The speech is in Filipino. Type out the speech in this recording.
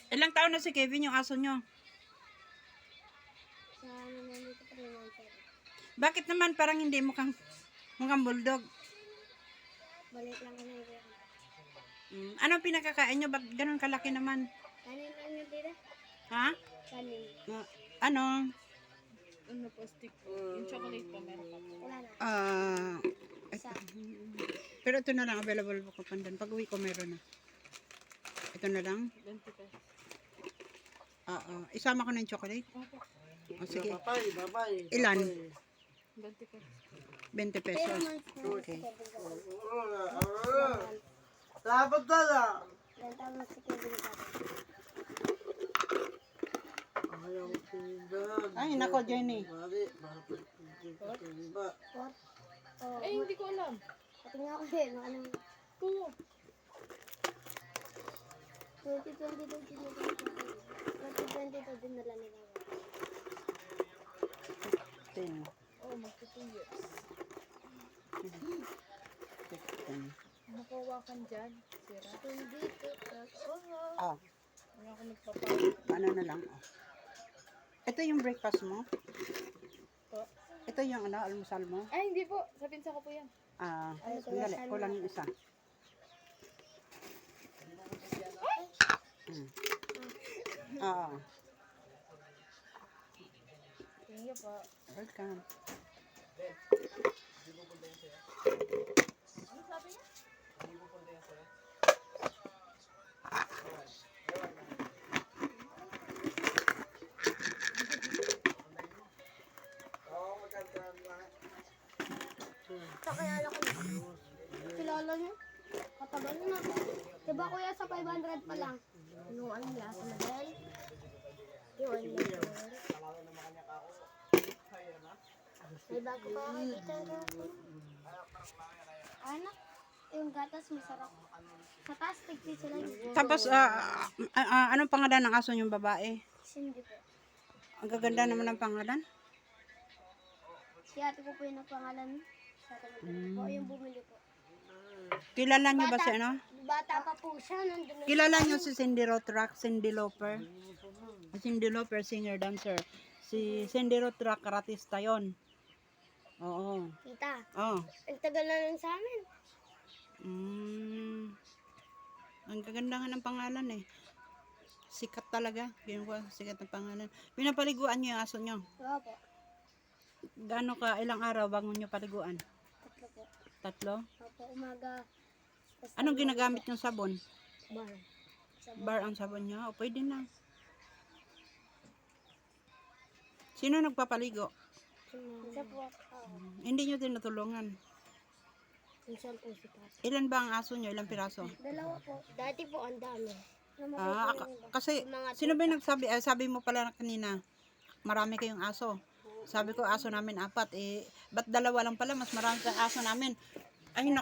Ilang taon na si Kevin yung aso nyo? Sa nandito pa rin ang sir. Bakit naman parang hindi mukhang bulldog? Balik lang kami dito. Anong pinakakain nyo? Ba't ganun kalaki naman? Kanin lang yun dito. Ha? Kanin. Ano? Ano po, stick po. Yung chocolate po, meron pa po. Wala na. Isa. Pero ito na lang available po ko pandan. Pag uwi ko meron na. Ito na lang? 20 pesos. Isama ko na yung chocolate. Opo. Sige. Bye-bye. Ilan? 20 pesos. 20 Pero pesos. okay. Dapat na lang. Gantaw mo si Kevin dati. Ayaw ko tindahan. Ay, nako, Jenny. Mari, bakit hindi ko tinda? What? Oh, Ay, hindi ko alam. pati nga ako eh. Ano, Oo. 2022 dinala 2022 dinala nila. 10. Oh, magto 2 years. 15. Makawakan dyan. Sira. Hindi ko. Ah, Wala ako nagpapalit. ano na lang. Ito yung breakfast mo? Po. Ito yung almusal mo? Ay, hindi po. Sa pinsa ko po yan. Sandali. Kulang yung isa. Thank you po. Welcome. Ano sabi niya? Sa kilala ko. Kilala niyo? Katagal na. Diba kuya sa 500 pa lang? Yung ano niya sa model? Yung ano niya. May bago pa ako dito. Anak, yung gatas masarap. Sa taas, tigti sila yun. Tapos, anong pangalan ng aso yung babae? Cindy po. Ang gaganda naman ng pangalan. Si ate ko po yung nagpangalan. Sa ate ko po yung bumili po. Kilala nyo ba si ano? Bata pa po siya. Nandun na Kilala nyo si Cindy Rothrock, Cindy Lauper? Cindy Lauper, singer, dancer. Si Cindy Rothrock, karatista yon. Oo. kita. Oh. Ang tagal na nun sa amin. Ang gaganda nga ng pangalan eh. Sikat talaga. Yun ko, sikat ng pangalan. Pinapaliguan nyo yung aso nyo. Oo po. Gaano ka, ilang araw bago nyo paliguan? Tatlo po. Tatlo? Opo, umaga. Basta Anong ginagamit yung sabon? bar. Bar ang sabon nyo? O, pwede na. Sino nagpapaligo? Isa po. Hindi nyo tinutulungan. Minsan po si Papa. Ilan ba ang aso nyo? Ilang piraso? Dalawa po. Dati po ang dami. Kasi, sino ba yung nagsabi? Sabi mo pala kanina, marami kayong aso. Sabi ko, aso namin 4. Ba't 2 lang pala? Mas marami sa aso namin. Ay,